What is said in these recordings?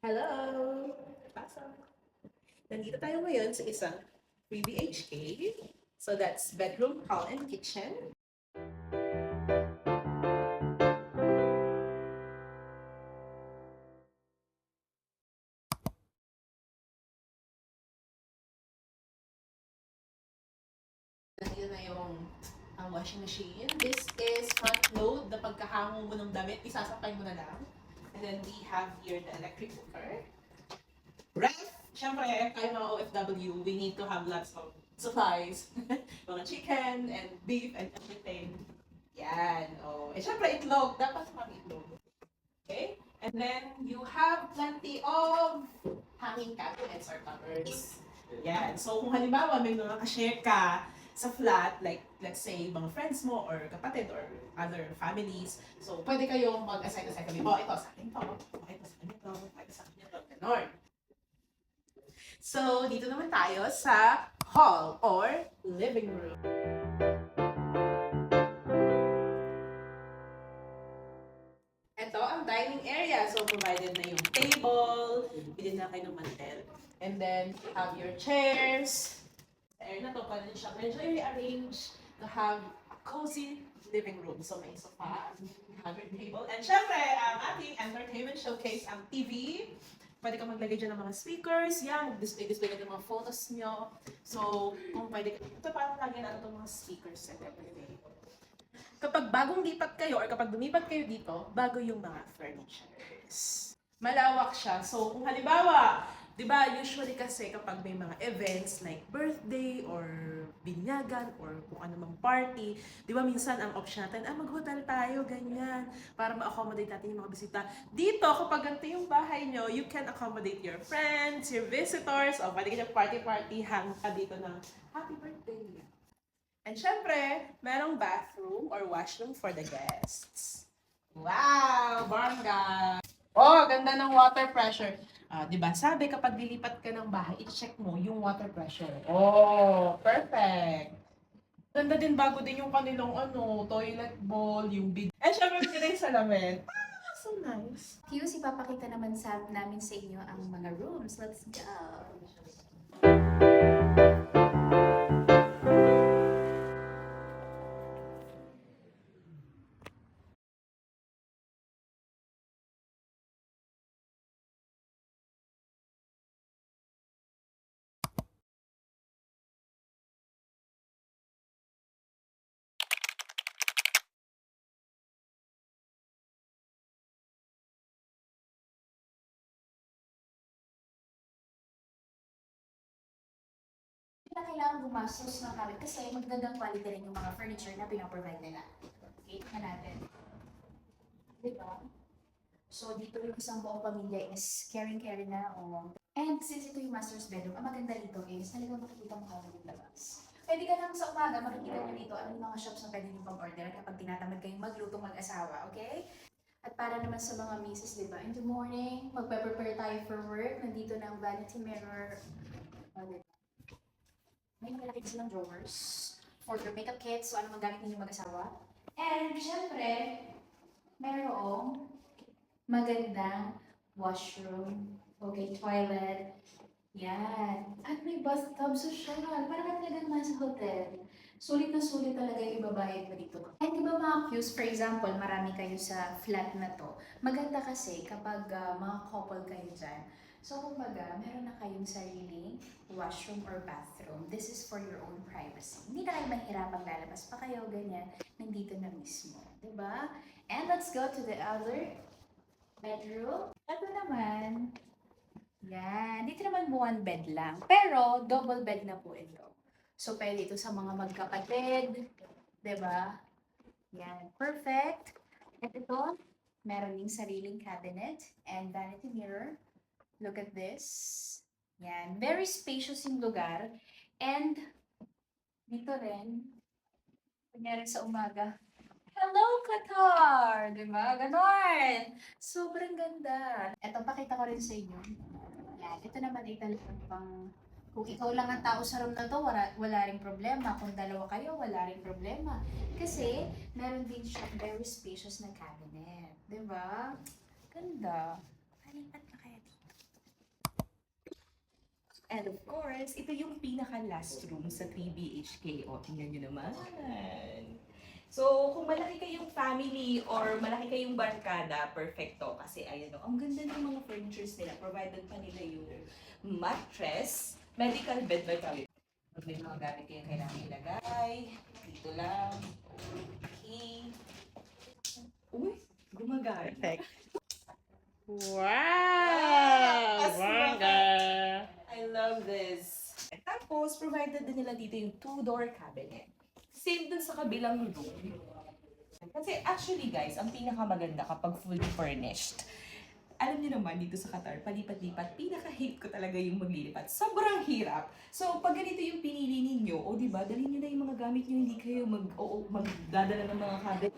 Hello! Pasok. Nandito tayo ngayon sa isang 3 BHK. So that's bedroom, hall, and kitchen. Nandito na yung washing machine. This is front load na pagkahango mo ng damit, isasakay mo na lang. And then we have here the electric cooker. Ref! Siyempre, tayo mga OFW, we need to have lots of supplies. Mga chicken and beef and everything. Yan. Oh. Eh, syempre, itlog. Dapat may itlog. Okay? And then, you have plenty of hanging cabinets or cupboards. Yan. So, kung halimbawa, may mga ka-share ka sa flat, like, let's say, mga friends mo or kapatid or other families. So, pwede kayong mag-assign kami. Oh, ito sa akin to. Oh, ito sa akin to. Ito sa akin to. Ganon. So, dito naman tayo sa hall or living room. Ito ang dining area. So, provided na yung table, bilhin na kayo ng mantel. And then, you have your chairs. Air na to, pwede siya medyo i-arrange to have a cozy living room. So, may sofa, have your table. And syempre, ang ating entertainment showcase, ang TV. Pwede ka maglagay dyan ng mga speakers. Yan, mag-display ka ng mga photos nyo. So, kung pwede ka, ito parang lagyan natin itong mga speakers and everything. Kapag bagong lipat kayo or kapag lumipat kayo dito, bago yung mga furnitures. Malawak siya. So, kung halimbawa, di ba, usually kasi kapag may mga events like birthday or binyagan or kung ano mang party, di ba, minsan ang option natin, mag-hotel tayo, ganyan, para ma-accommodate natin yung mga bisita. Dito, kapag ganito yung bahay nyo, you can accommodate your friends, your visitors, o pwede kayo party-party, hang ka dito ng happy birthday. And syempre, merong bathroom or washroom for the guests. Wow! Bongga! Oh, ganda ng water pressure. Di ba? Sabi kapag lilipat ka ng bahay, i-check mo yung water pressure. Oh, perfect. Ganda din, bago din yung kanilang toilet bowl, yung big. And syempre, maganda yung salamin. So nice. Fuse, ipapakita naman namin sa inyo ang mga rooms. Let's go! Na kailangan gumastos ng kami kasi magandang quality rin yung mga furniture na pinaprovide nila. Okay, tingnan natin. Diba? So, dito yung isang buong pamilya is caring-caring na. Oh. And since ito yung master's bedroom, ang maganda dito is talagang makikita mo kagad yung labas. Pwede ka lang sa umaga, makikita mo dito ano yung mga shops na pwede nyo pang-order kapag tinatamad kayong magluto mag-asawa, okay? At para naman sa mga misis, di ba? In the morning, magpe-prepare tayo for work. Nandito na ang vanity mirror. Diba? May malaki din silang drawers for your makeup kits, so ano mang gamit ninyo mag-asawa. And syempre, merong magandang washroom, okay, toilet, yan. At may bathtub social, parang talaga naman sa hotel. Sulit na sulit talaga yung ibabayad mo dito. And di ba mga Qs, for example, marami kayo sa flat na to. Maganda kasi kapag mga couple kayo dyan. So kumbaga, meron na kayong sariling washroom or bathroom. This is for your own privacy. Hindi na kayo mahirapang lalabas pa kayo, ganyan. Nandito na mismo. Diba? And let's go to the other bedroom. Ito naman. Yan. Dito naman one bed lang. Pero, double bed na po ito. So, pwede ito sa mga magkapatid. Diba? Yan. Perfect. At ito, meron ding sariling cabinet and vanity mirror. Look at this. Yan. Very spacious yung lugar. And, dito rin, kunyari sa umaga, hello, Qatar! Diba? Ganon! Sobrang ganda. Eto, pakita ko rin sa inyo. Yan. Ito naman ay talagang pang... Kung ikaw lang ang tao sa room na to, wala rin problema. Kung dalawa kayo, wala rin problema. Kasi, meron din siya very spacious na cabinet. Diba? Ganda. Palipat na kaya dito. And of course, ito yung pinaka-last room sa 3 BHK. O, tingnan nyo naman. So, kung malaki kayong family or malaki kayong barkada, perfecto. Kasi ayan o, ang ganda ng mga furnitures nila. Provided pa nila yung mattress, medical bed by kami. Pag may mga gamit kayong kailangan ilagay, dito lang. Okay. Uy, gumagana. Perfect. Wow! Bongga! I love this. Tapos, provided din nila dito yung 2-door cabinet. Same dun sa kabilang room. Kasi actually guys, ang pinakamaganda kapag fully furnished, alam niyo naman dito sa Qatar, palipat-lipat, pinaka-hate ko talaga yung maglilipat. Sobrang hirap. So, pag ganito yung pinili ninyo, o diba, dalhin niyo na yung mga gamit niyo, hindi kayo magdadala ng mga cabinet.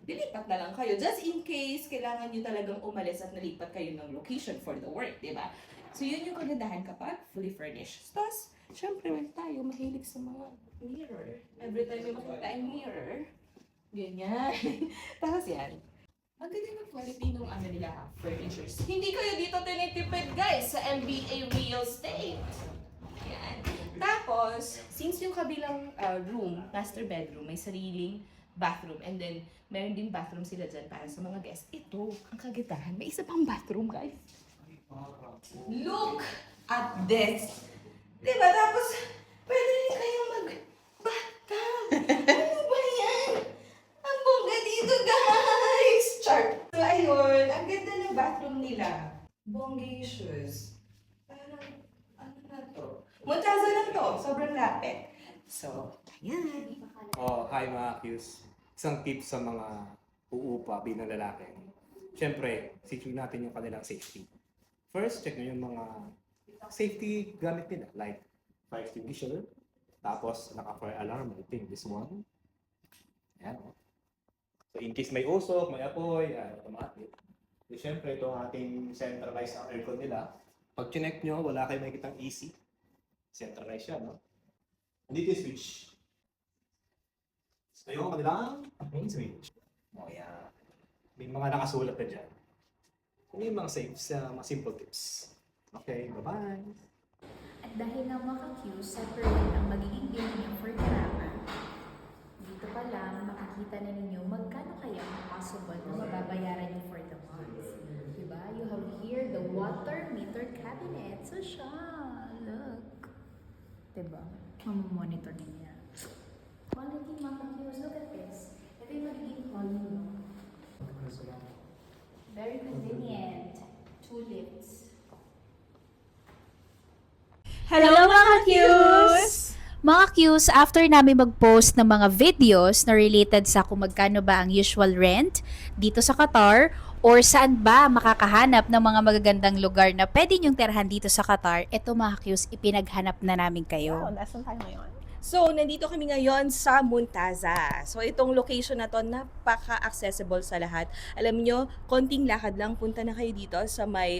Dilipat na lang kayo. Just in case, kailangan nyo talagang umalis at nalipat kayo ng location for the work, di ba? So, yun yung kagandahan kapag fully furnished. Tapos, syempre, tayo mahilig sa mga mirror. Every time may makita tayong mirror, ganyan. Tapos yan. Ang ganda ng quality ng ano nila, furnitures. Hindi kayo dito tinitipid, guys, sa MBA Real Estate. Yan. Tapos, since yung kabilang room, master bedroom, may sariling bathroom. And then, meron din bathroom sila dyan para sa mga guests. Ito, ang kagandahan. May isa pang bathroom, guys. Look at this. Diba? Tapos, pwede rin kayong mag-bathtub. Ano ba yan? Ang bongga dito, guys! Char! So, ayun. Ang ganda ng bathroom nila. Bongacious. Parang, ano na to? Muntaza lang to. Sobrang lapit. So, ayan. Oh, hi mga Qs. Isang tip sa mga uupa bilang lalaki. Siyempre, secure natin yung kanilang safety. First, check nyo yung mga safety gamit nila. Like, fire extinguisher. Tapos, naka-fire alarm. I think this one. Ayan. Oh. So, in case may usok, may apoy, automatic. So, siyempre, ito ang ating centralized aircon nila. Pag chinek nyo, wala kayo makikitang AC. Centralized siya, no? Dito yung switch. So, yung kanilang main switch. O, yan. May mga nakasulat na dyan. Ano yung mga mga simple tips. Okay, bye-bye! At dahil nga maka-Q, separate ang magiging bill niyo for drama, dito pa lang makikita na ninyo magkano kaya ang possible na mababayaran niyo for the month. Diba? You have here the water meter cabinet. So siya, look. Diba? Mamamonitor niya. Quality maka-Qs, look at this. Ito yung magiging hall niyo. Very convenient. 2 lifts. Hello mga Qs! Mga Qs, after namin mag-post ng mga videos na related sa kung magkano ba ang usual rent dito sa Qatar or saan ba makakahanap ng mga magagandang lugar na pwede nyong tirahan dito sa Qatar, eto mga Qs, ipinaghanap na namin kayo. Wow, nasan tayo ngayon? So, nandito kami ngayon sa Muntaza. So, itong location na to, napaka-accessible sa lahat. Alam nyo, konting lakad lang, punta na kayo dito sa may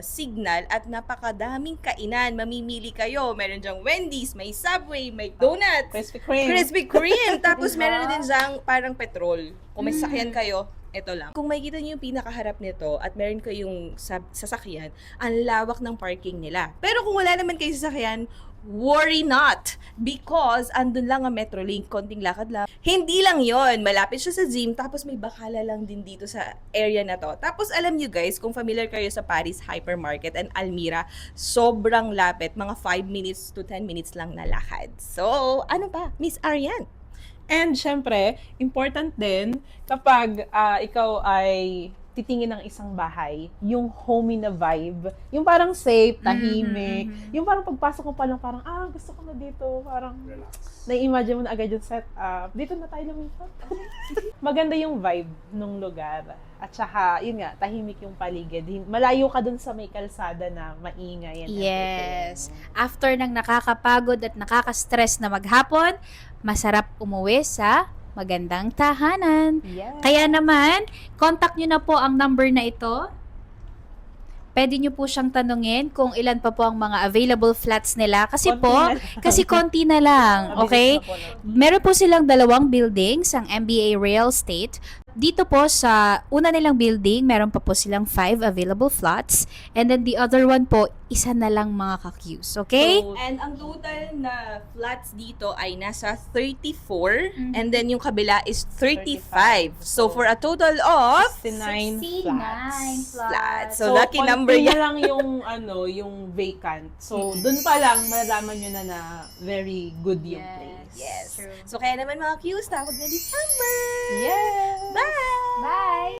signal at napakadaming kainan. Mamimili kayo. Meron dyang Wendy's, may Subway, may donut, Krispy Kreme. Krispy Kreme. Tapos Diba? meron din dyang parang petrol. Kung may sasakyan kayo, ito lang. Kung makikita niyo yung pinakaharap nito at meron kayong sasakyan, ang lawak ng parking nila. Pero kung wala naman kayo sasakyan, worry not because andun lang ang Metrolink, konting lakad lang. Hindi lang yon, malapit siya sa gym tapos may bakala lang din dito sa area na to. Tapos alam nyo guys, kung familiar kayo sa Paris Hypermarket and Almira, sobrang lapit, mga 5 minutes to 10 minutes lang na lakad. So, ano pa, Miss Ariane? And syempre, important din kapag ikaw ay titingin ng isang bahay, yung homey na vibe, yung parang safe, tahimik, yung parang pagpasok mo pa lang parang, gusto ko na dito, parang na-imagine mo na agad yung setup, dito na tayo lumipat. Maganda yung vibe ng lugar. At saka, yun nga, tahimik yung paligid. Malayo ka dun sa may kalsada na maingay. And Yes. After ng nakakapagod at nakaka-stress na maghapon, masarap umuwi sa magandang tahanan. Yes. Kaya naman, contact nyo na po ang number na ito. Pwede nyo po siyang tanungin kung ilan pa po ang mga available flats nila. Kasi konti na lang. Okay? Meron po silang 2 buildings, ang MBA Real Estate. Dito po sa una nilang building, meron pa po silang 5 available flats. And then the other one po, isa na lang mga ka-Qs. Okay? And ang total na flats dito ay nasa 34 and then yung kabila is 35. So for a total of 69 flats. flats. So lucky number konti yan. na lang yung yung vacant. So dun pa lang malalaman nyo na very good yung place. Yes. True. So kaya naman mga Qs, tawag na December! Yes! Bye! Bye!